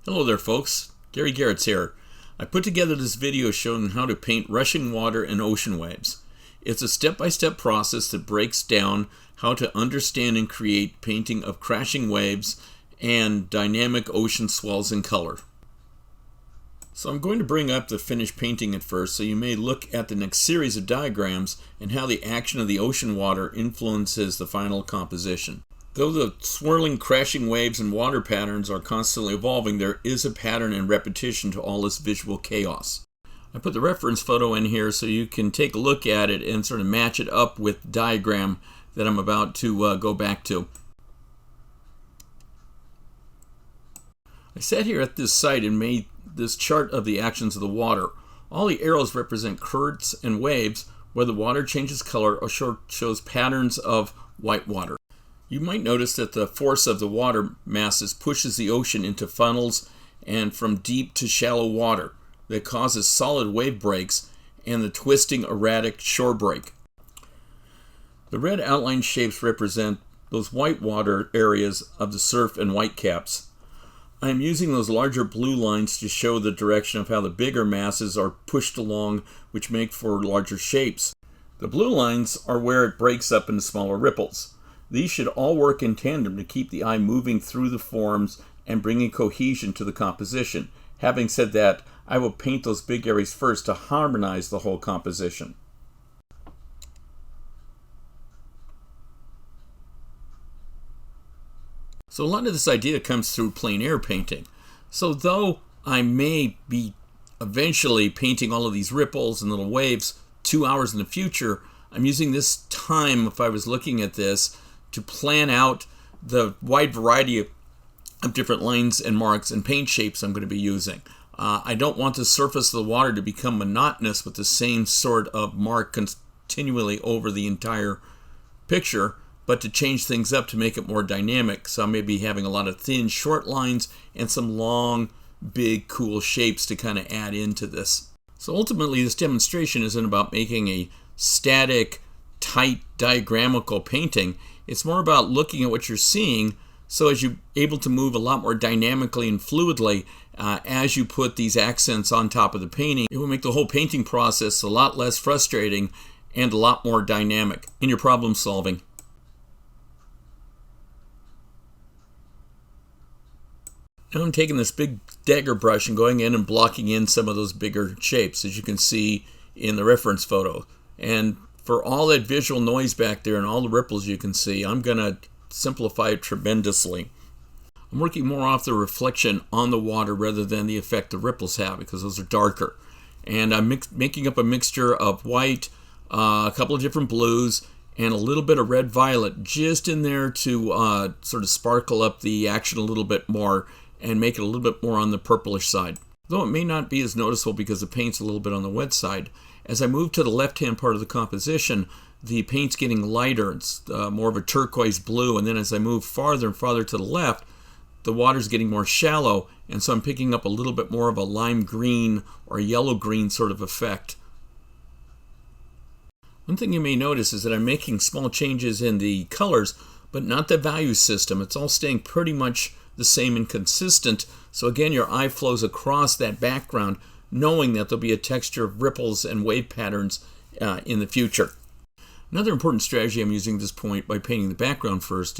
Hello there folks, Gary Geraths here. I put together this video showing how to paint rushing water and ocean waves. It's a step-by-step process that breaks down how to understand and create painting of crashing waves and dynamic ocean swells in color. So I'm going to bring up the finished painting at first, so you may look at the next series of diagrams and how the action of the ocean water influences the final composition. Though the swirling, crashing waves and water patterns are constantly evolving, there is a pattern and repetition to all this visual chaos. I put the reference photo in here so you can take a look at it and sort of match it up with the diagram that I'm about to go back to. I sat here at this site and made this chart of the actions of the water. All the arrows represent currents and waves where the water changes color or shows patterns of white water. You might notice that the force of the water masses pushes the ocean into funnels and from deep to shallow water that causes solid wave breaks and the twisting erratic shore break. The red outline shapes represent those white water areas of the surf and whitecaps. I am using those larger blue lines to show the direction of how the bigger masses are pushed along, which make for larger shapes. The blue lines are where it breaks up into smaller ripples. These should all work in tandem to keep the eye moving through the forms and bringing cohesion to the composition. Having said that, I will paint those big areas first to harmonize the whole composition. So a lot of this idea comes through plein air painting. So though I may be eventually painting all of these ripples and little waves 2 hours in the future, I'm using this time, if I was looking at this, to plan out the wide variety of different lines and marks and paint shapes I'm going to be using. I don't want the surface of the water to become monotonous with the same sort of mark continually over the entire picture, but to change things up to make it more dynamic. So I may be having a lot of thin, short lines and some long, big, cool shapes to kind of add into this. So ultimately, this demonstration isn't about making a static, tight, diagramical painting. It's more about looking at what you're seeing, so as you're able to move a lot more dynamically and fluidly as you put these accents on top of the painting, it will make the whole painting process a lot less frustrating and a lot more dynamic in your problem solving. Now I'm taking this big dagger brush and going in and blocking in some of those bigger shapes, as you can see in the reference photo. And for all that visual noise back there and all the ripples you can see, I'm going to simplify it tremendously. I'm working more off the reflection on the water rather than the effect the ripples have, because those are darker. And I'm making up a mixture of white, a couple of different blues, and a little bit of red-violet just in there to sort of sparkle up the action a little bit more and make it a little bit more on the purplish side. Though it may not be as noticeable because the paint's a little bit on the wet side. As I move to the left-hand part of the composition, the paint's getting lighter. It's more of a turquoise blue, and then as I move farther and farther to the left, the water's getting more shallow, and so I'm picking up a little bit more of a lime green or yellow green sort of effect. One thing you may notice is that I'm making small changes in the colors, but not the value system. It's all staying pretty much the same and consistent, so again your eye flows across that background knowing that there'll be a texture of ripples and wave patterns in the future. Another important strategy I'm using at this point by painting the background first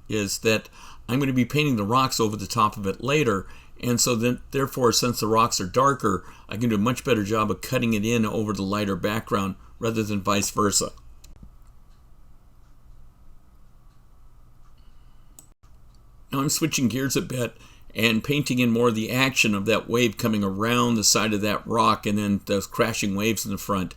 is that I'm going to be painting the rocks over the top of it later, and so then therefore since the rocks are darker, I can do a much better job of cutting it in over the lighter background rather than vice versa. Now I'm switching gears a bit and painting in more of the action of that wave coming around the side of that rock and then those crashing waves in the front.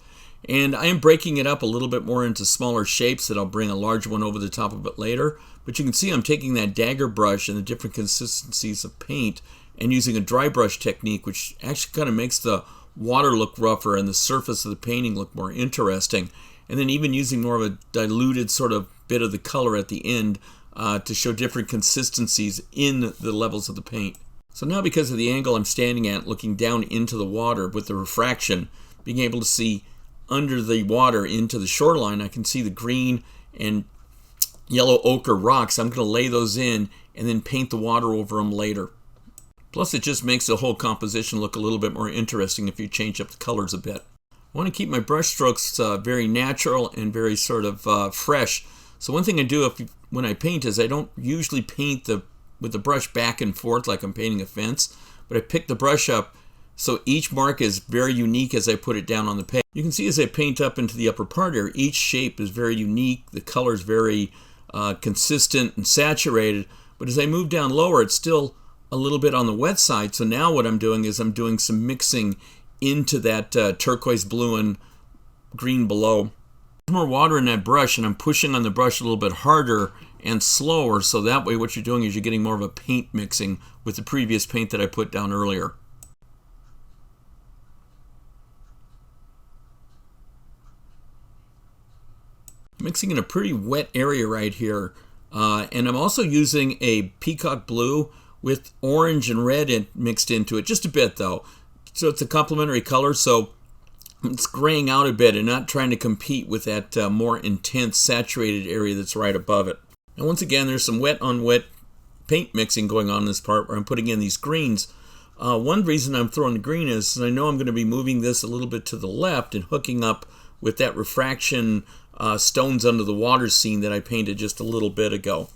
And I am breaking it up a little bit more into smaller shapes that I'll bring a large one over the top of it later. But you can see I'm taking that dagger brush and the different consistencies of paint and using a dry brush technique, which actually kind of makes the water look rougher and the surface of the painting look more interesting. And then even using more of a diluted sort of bit of the color at the end to show different consistencies in the levels of the paint. So now because of the angle I'm standing at, looking down into the water with the refraction, being able to see under the water into the shoreline, I can see the green and yellow ochre rocks. I'm going to lay those in and then paint the water over them later. Plus it just makes the whole composition look a little bit more interesting if you change up the colors a bit. I want to keep my brush strokes very natural and very sort of fresh. So one thing I do when I paint is I don't usually paint with the brush back and forth like I'm painting a fence, but I pick the brush up so each mark is very unique as I put it down on the page. You can see as I paint up into the upper part here, each shape is very unique, the color is very consistent and saturated, but as I move down lower it's still a little bit on the wet side. So now what I'm doing is I'm doing some mixing into that turquoise blue and green below. There's more water in that brush and I'm pushing on the brush a little bit harder and slower, so that way what you're doing is you're getting more of a paint mixing with the previous paint that I put down earlier. Mixing in a pretty wet area right here, and I'm also using a peacock blue with orange and red mixed into it, just a bit though. So it's a complementary color, so it's graying out a bit and not trying to compete with that more intense saturated area that's right above it. And once again, there's some wet on wet paint mixing going on in this part where I'm putting in these greens. One reason I'm throwing the green is I know I'm going to be moving this a little bit to the left and hooking up with that refraction stones under the water scene that I painted just a little bit ago.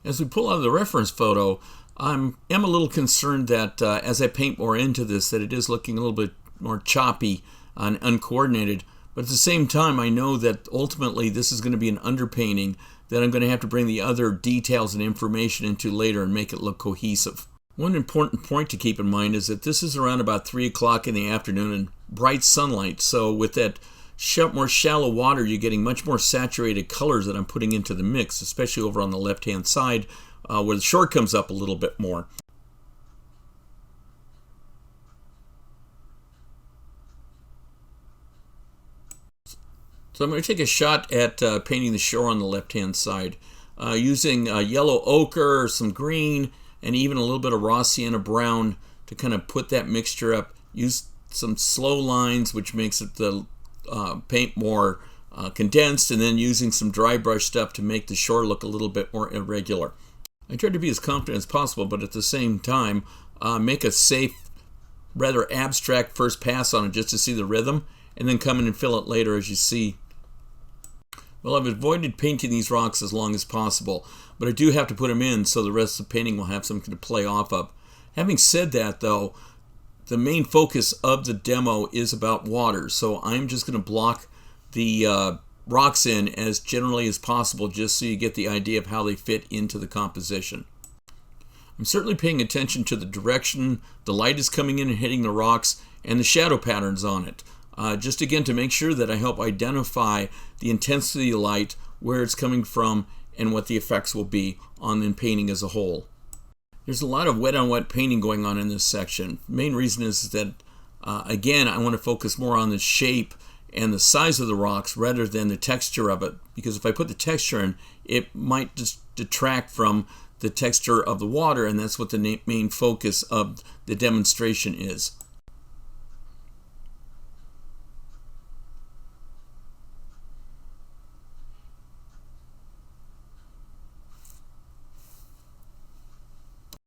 As we pull out of the reference photo, I am a little concerned that as I paint more into this, that it is looking a little bit more choppy and uncoordinated. But at the same time, I know that ultimately this is going to be an underpainting that I'm going to have to bring the other details and information into later and make it look cohesive. One important point to keep in mind is that this is around about 3 o'clock in the afternoon in bright sunlight. So with that more shallow water, you're getting much more saturated colors that I'm putting into the mix, especially over on the left-hand side where the shore comes up a little bit more. So I'm going to take a shot at painting the shore on the left-hand side using yellow ochre, some green, and even a little bit of raw sienna brown to kind of put that mixture up. Use some slow lines, which makes it the paint more condensed, and then using some dry brush stuff to make the shore look a little bit more irregular. I try to be as confident as possible, but at the same time make a safe, rather abstract first pass on it just to see the rhythm, and then come in and fill it later as you see. Well, I've avoided painting these rocks as long as possible, but I do have to put them in so the rest of the painting will have something to play off of. Having said that though, the main focus of the demo is about water, so I'm just going to block the rocks in as generally as possible just so you get the idea of how they fit into the composition. I'm certainly paying attention to the direction the light is coming in and hitting the rocks and the shadow patterns on it. Just again to make sure that I help identify the intensity of light, where it's coming from, and what the effects will be on the painting as a whole. There's a lot of wet on wet painting going on in this section. The main reason is that again I want to focus more on the shape and the size of the rocks rather than the texture of it, because if I put the texture in, it might just detract from the texture of the water, and that's what the main focus of the demonstration is.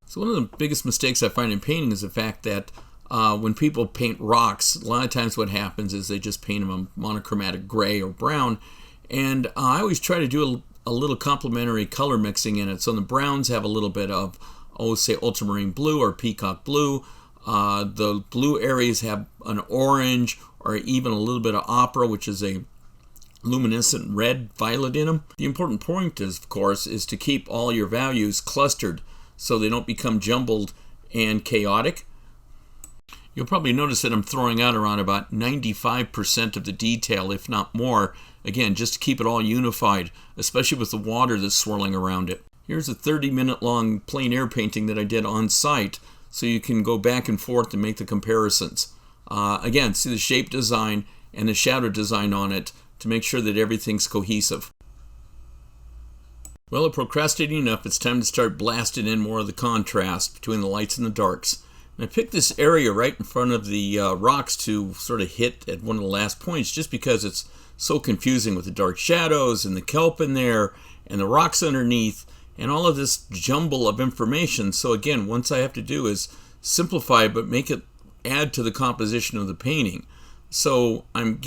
So one of the biggest mistakes I find in painting is the fact that when people paint rocks, a lot of times what happens is they just paint them a monochromatic gray or brown, and I always try to do a little complementary color mixing in it. So the browns have a little bit of, say ultramarine blue or peacock blue. The blue areas have an orange or even a little bit of opera, which is a luminescent red violet in them. The important point is, of course, is to keep all your values clustered so they don't become jumbled and chaotic. You'll probably notice that I'm throwing out around about 95% of the detail, if not more, again, just to keep it all unified, especially with the water that's swirling around it. Here's a 30-minute long plein air painting that I did on site, so you can go back and forth and make the comparisons. Again, see the shape design and the shadow design on it to make sure that everything's cohesive. Well, procrastinating enough, it's time to start blasting in more of the contrast between the lights and the darks. And I picked this area right in front of the rocks to sort of hit at one of the last points just because it's so confusing with the dark shadows and the kelp in there and the rocks underneath. and all of this jumble of information. So again, once I have to do is simplify but make it add to the composition of the painting. So I'm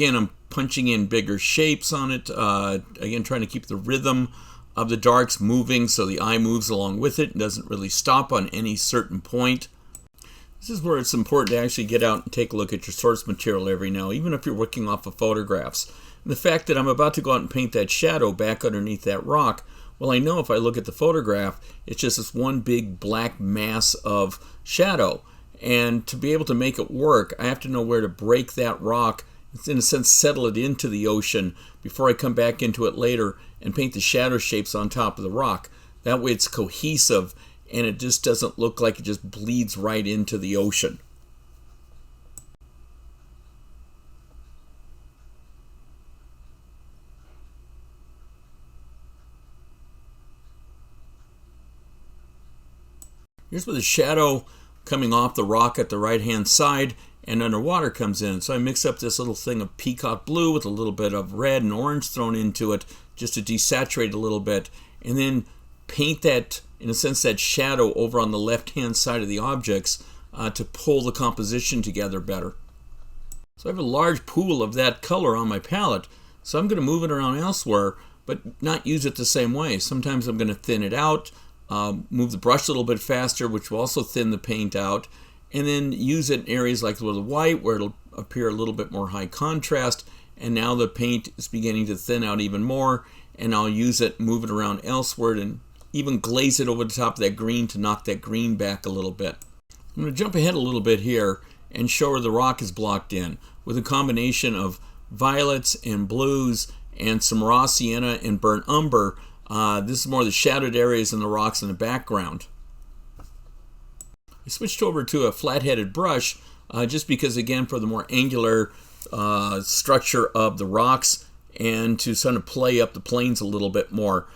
punching in bigger shapes on it, again trying to keep the rhythm of the darks moving so the eye moves along with it and doesn't really stop on any certain point. This is where it's important to actually get out and take a look at your source material every now, even if you're working off of photographs. And the fact that I'm about to go out and paint that shadow back underneath that rock, well, I know if I look at the photograph, it's just this one big black mass of shadow. And to be able to make it work, I have to know where to break that rock, in a sense settle it into the ocean before I come back into it later and paint the shadow shapes on top of the rock. That way it's cohesive and it just doesn't look like it just bleeds right into the ocean. Here's where the shadow coming off the rock at the right hand side and underwater comes in. So I mix up this little thing of peacock blue with a little bit of red and orange thrown into it just to desaturate a little bit, and then paint that, in a sense, that shadow over on the left hand side of the objects to pull the composition together better. So I have a large pool of that color on my palette, so I'm going to move it around elsewhere but not use it the same way. Sometimes I'm going to thin it out, move the brush a little bit faster, which will also thin the paint out, and then use it in areas like the white where it'll appear a little bit more high contrast, and now the paint is beginning to thin out even more, and I'll use it, move it around elsewhere, and even glaze it over the top of that green to knock that green back a little bit. I'm going to jump ahead a little bit here and show where the rock is blocked in with a combination of violets and blues and some raw sienna and burnt umber. This is more the shadowed areas and the rocks in the background. I switched over to a flat-headed brush just because, again, for the more angular structure of the rocks and to sort of play up the planes a little bit more.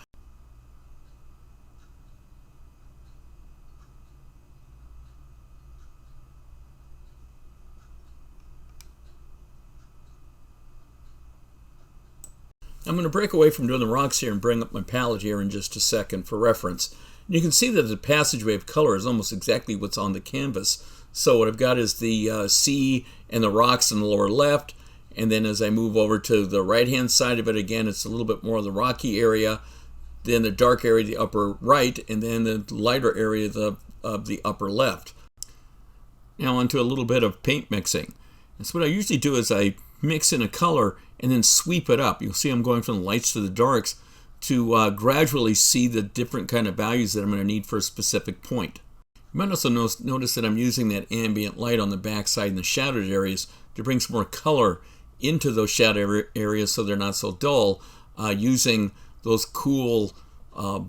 I'm going to break away from doing the rocks here and bring up my palette here in just a second for reference. And you can see that the passageway of color is almost exactly what's on the canvas. So what I've got is the sea and the rocks in the lower left, and then as I move over to the right hand side of it, again it's a little bit more of the rocky area, then the dark area the upper right, and then the lighter area of the upper left. Now onto a little bit of paint mixing. And so what I usually do is I mix in a color and then sweep it up. You'll see I'm going from the lights to the darks to gradually see the different kind of values that I'm going to need for a specific point. You might also notice that I'm using that ambient light on the back side and the shadowed areas to bring some more color into those shadow areas so they're not so dull, using those cool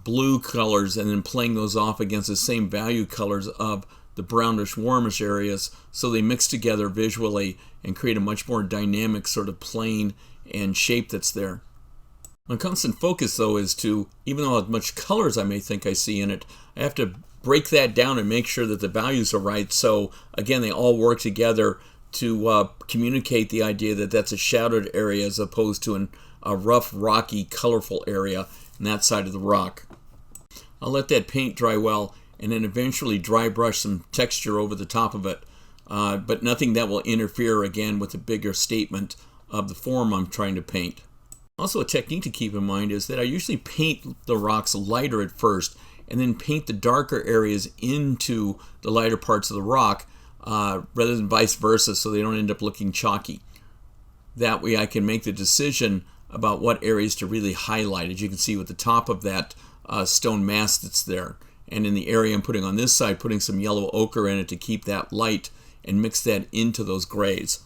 blue colors and then playing those off against the same value colors of the brownish warmish areas so they mix together visually and create a much more dynamic sort of plane and shape that's there. My constant focus though is to, even though how much colors I may think I see in it, I have to break that down and make sure that the values are right, so again they all work together to communicate the idea that that's a shadowed area as opposed to a rough, rocky, colorful area on that side of the rock. I'll let that paint dry well and then eventually dry brush some texture over the top of it, but nothing that will interfere again with the bigger statement of the form I'm trying to paint. Also, a technique to keep in mind is that I usually paint the rocks lighter at first and then paint the darker areas into the lighter parts of the rock rather than vice versa, so they don't end up looking chalky. That way I can make the decision about what areas to really highlight, as you can see with the top of that stone mass that's there. And in the area I'm putting on this side, putting some yellow ochre in it to keep that light and mix that into those grays.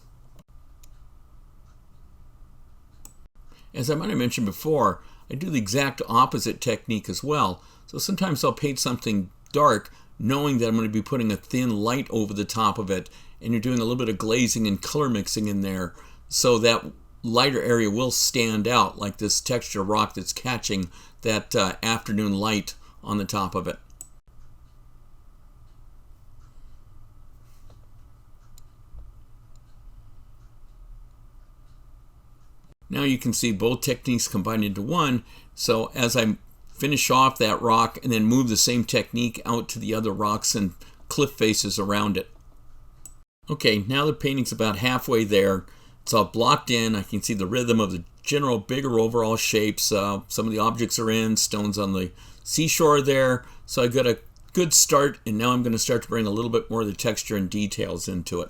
As I might have mentioned before, I do the exact opposite technique as well. So sometimes I'll paint something dark knowing that I'm going to be putting a thin light over the top of it, and you're doing a little bit of glazing and color mixing in there so that lighter area will stand out, like this texture rock that's catching that afternoon light on the top of it. Now you can see both techniques combined into one. So as I'm finish off that rock, and then move the same technique out to the other rocks and cliff faces around it. Okay, now the painting's about halfway there. It's all blocked in. I can see the rhythm of the general bigger overall shapes. Some of the objects are in, stones on the seashore there. So I got a good start, and now I'm going to start to bring a little bit more of the texture and details into it.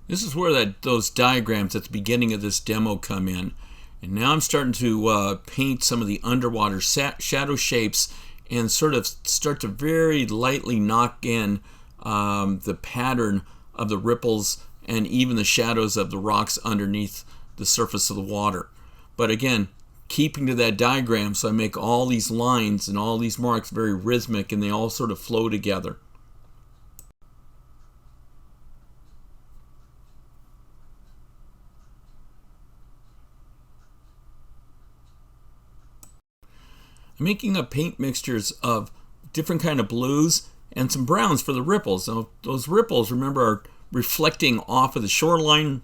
This is where those diagrams at the beginning of this demo come in. And now I'm starting to paint some of the underwater shadow shapes and sort of start to very lightly knock in the pattern of the ripples and even the shadows of the rocks underneath the surface of the water. But again, keeping to that diagram, so I make all these lines and all these marks very rhythmic, and they all sort of flow together. I'm making up paint mixtures of different kind of blues and some browns for the ripples. Now, those ripples, remember, are reflecting off of the shoreline,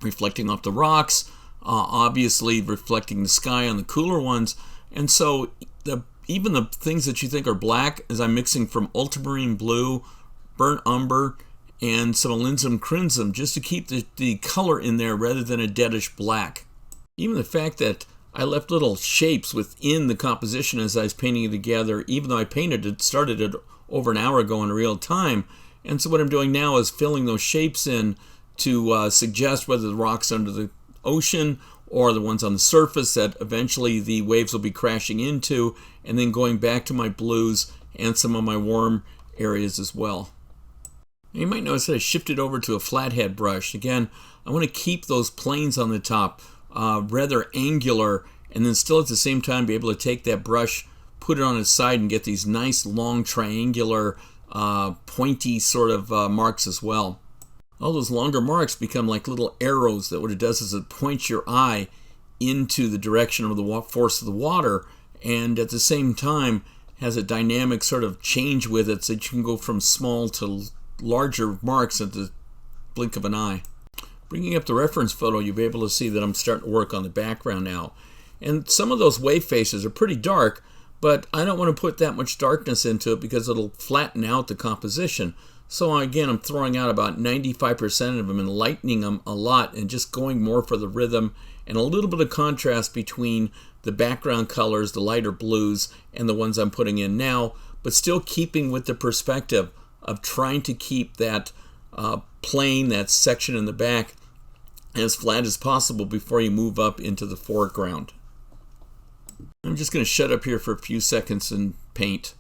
reflecting off the rocks, obviously reflecting the sky on the cooler ones. And so even the things that you think are black, as I'm mixing from ultramarine blue, burnt umber, and some alizarin crimson, just to keep the color in there rather than a deadish black. Even the fact that I left little shapes within the composition as I was painting it together, even though I started it over an hour ago in real time. And so what I'm doing now is filling those shapes in to suggest whether the rocks under the ocean or the ones on the surface that eventually the waves will be crashing into, and then going back to my blues and some of my warm areas as well. You might notice that I shifted over to a flathead brush. Again, I want to keep those planes on the top rather angular, and then still at the same time be able to take that brush, put it on its side, and get these nice long triangular pointy sort of marks as well. All those longer marks become like little arrows that what it does is it points your eye into the direction of the force of the water, and at the same time has a dynamic sort of change with it, so that you can go from small to larger marks at the blink of an eye. Bringing up the reference photo, you'll be able to see that I'm starting to work on the background now. And some of those wave faces are pretty dark, but I don't want to put that much darkness into it because it'll flatten out the composition. So again, I'm throwing out about 95% of them and lightening them a lot and just going more for the rhythm and a little bit of contrast between the background colors, the lighter blues, and the ones I'm putting in now, but still keeping with the perspective of trying to keep that plane, that section in the back, as flat as possible before you move up into the foreground. I'm just going to shut up here for a few seconds and paint.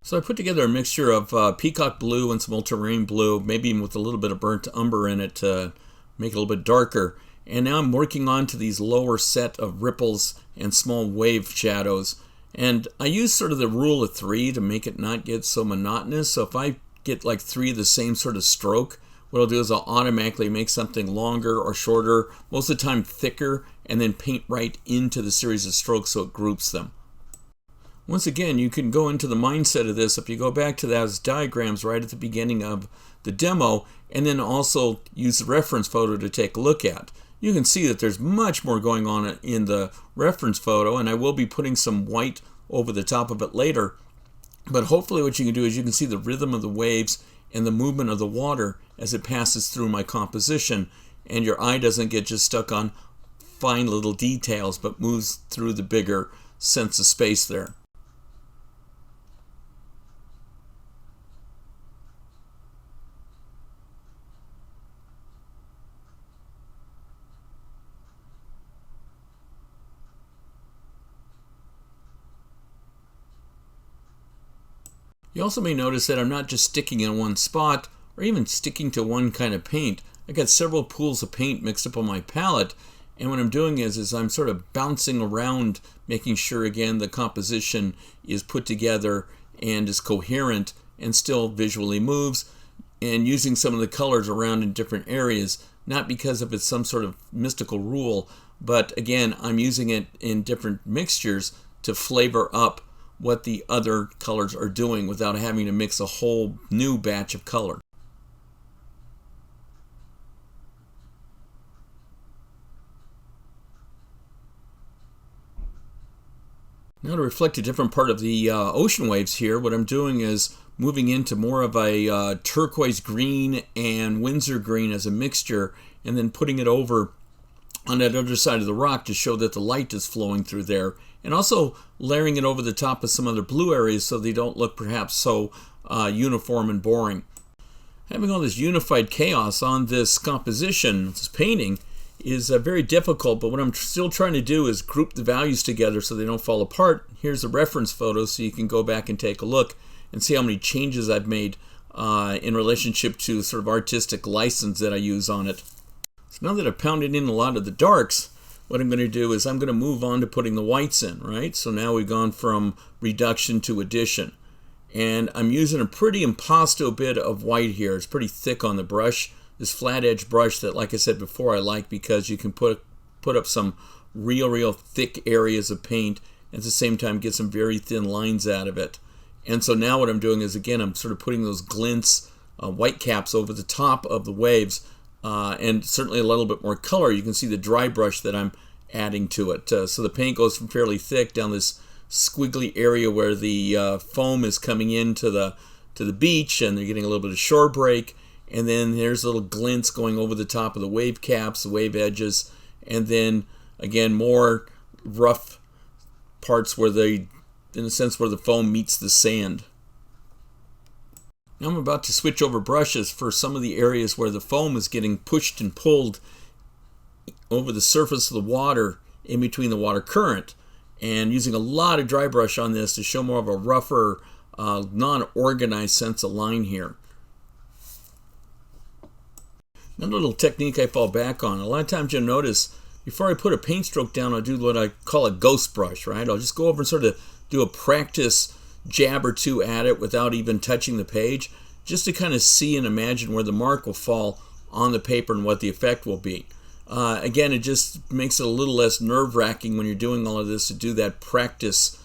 So I put together a mixture of peacock blue and some ultramarine blue, maybe even with a little bit of burnt umber in it to make it a little bit darker. And now I'm working on to these lower set of ripples and small wave shadows. And I use sort of the rule of 3 to make it not get so monotonous. So if I get like 3 of the same sort of stroke, what I'll do is I'll automatically make something longer or shorter, most of the time thicker, and then paint right into the series of strokes so it groups them. Once again, you can go into the mindset of this if you go back to those diagrams right at the beginning of the demo, and then also use the reference photo to take a look at. You can see that there's much more going on in the reference photo, and I will be putting some white over the top of it later. But hopefully what you can do is you can see the rhythm of the waves and the movement of the water as it passes through my composition, and your eye doesn't get just stuck on fine little details, but moves through the bigger sense of space there. You also may notice that I'm not just sticking in one spot or even sticking to one kind of paint. I got several pools of paint mixed up on my palette, And what I'm doing is I'm sort of bouncing around, making sure again the composition is put together and is coherent and still visually moves, and using some of the colors around in different areas, not because of it's some sort of mystical rule, but again, I'm using it in different mixtures to flavor up what the other colors are doing without having to mix a whole new batch of color. Now to reflect a different part of the ocean waves here, what I'm doing is moving into more of a turquoise green and Windsor green as a mixture, and then putting it over on that other side of the rock to show that the light is flowing through there, and also layering it over the top of some other blue areas so they don't look perhaps so uniform and boring. Having all this unified chaos on this composition, this painting, is very difficult, but what I'm still trying to do is group the values together so they don't fall apart. Here's a reference photo so you can go back and take a look and see how many changes I've made in relationship to sort of artistic license that I use on it. So now that I've pounded in a lot of the darks, what I'm going to do is I'm going to move on to putting the whites in, right? So now we've gone from reduction to addition. And I'm using a pretty impasto bit of white here. It's pretty thick on the brush. This flat edge brush that, like I said before, I like because you can put up some real thick areas of paint and at the same time get some very thin lines out of it. And so now what I'm doing is, again, I'm sort of putting those glints, white caps over the top of the waves, and certainly a little bit more color. You can see the dry brush that I'm adding to it. So the paint goes from fairly thick down this squiggly area where the foam is coming into the beach, and they're getting a little bit of shore break. And then there's little glints going over the top of the wave caps, the wave edges, and then again more rough parts where in a sense where the foam meets the sand. Now I'm about to switch over brushes for some of the areas where the foam is getting pushed and pulled over the surface of the water in between the water current, and using a lot of dry brush on this to show more of a rougher, non-organized sense of line here. Another little technique I fall back on. A lot of times you'll notice before I put a paint stroke down, I'll do what I call a ghost brush, right? I'll just go over and sort of do a practice jab or two at it without even touching the page, just to kind of see and imagine where the mark will fall on the paper and what the effect will be. Again, it just makes it a little less nerve-wracking when you're doing all of this to do that practice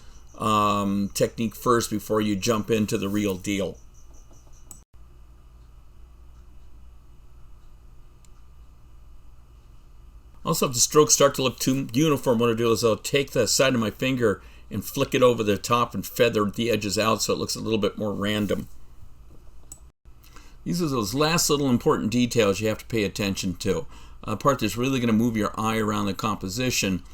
technique first before you jump into the real deal. Also, if the strokes start to look too uniform, what I'll do is I'll take the side of my finger and flick it over the top and feather the edges out so it looks a little bit more random. These are those last little important details you have to pay attention to. A part that's really going to move your eye around the composition.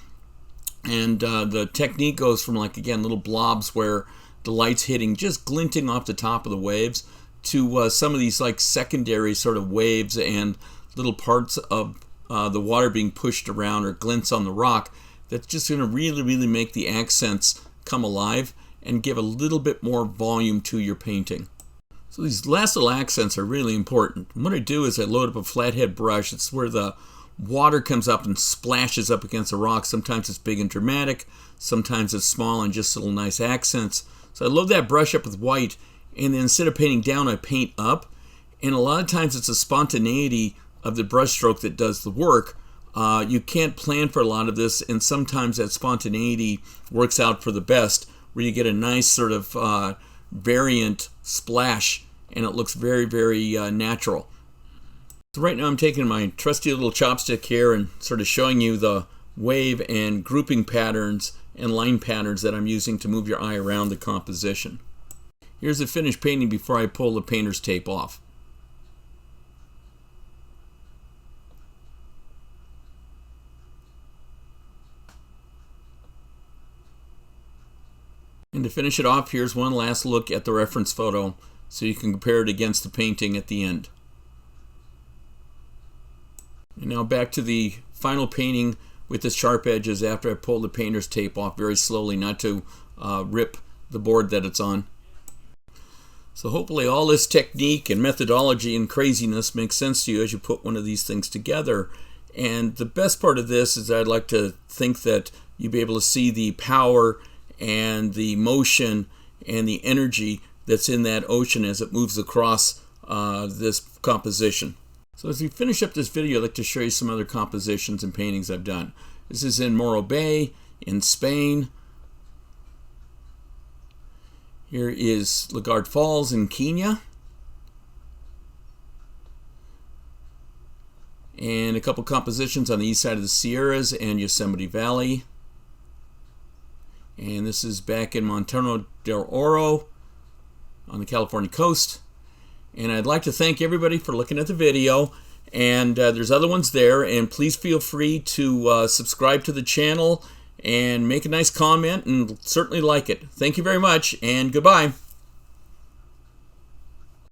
And the technique goes from, like, again, little blobs where the light's hitting, just glinting off the top of the waves, to some of these like secondary sort of waves and little parts of the water being pushed around or glints on the rock. That's just going to really make the accents come alive and give a little bit more volume to your painting. So these last little accents are really important. And what I do is I load up a flathead brush. It's where the water comes up and splashes up against the rock. Sometimes it's big and dramatic, sometimes it's small and just little nice accents. So I load that brush up with white, and then instead of painting down, I paint up. And a lot of times it's the spontaneity of the brush stroke that does the work. You can't plan for a lot of this, and sometimes that spontaneity works out for the best, where you get a nice sort of variant splash, and it looks very natural. So right now I'm taking my trusty little chopstick here and sort of showing you the wave and grouping patterns and line patterns that I'm using to move your eye around the composition. Here's the finished painting before I pull the painter's tape off. And to finish it off, here's one last look at the reference photo so you can compare it against the painting at the end. And now back to the final painting with the sharp edges after I pull the painter's tape off very slowly, not to rip the board that it's on. So hopefully all this technique and methodology and craziness makes sense to you as you put one of these things together. And the best part of this is I'd like to think that you'll be able to see the power and the motion and the energy that's in that ocean as it moves across this composition. So as we finish up this video, I'd like to show you some other compositions and paintings I've done. This is in Morro Bay in Spain. Here is Lagarde Falls in Kenya. And a couple compositions on the east side of the Sierras and Yosemite Valley. And this is back in Montano del Oro on the California coast. And I'd like to thank everybody for looking at the video. And there's other ones there. And please feel free to subscribe to the channel and make a nice comment and certainly like it. Thank you very much and goodbye.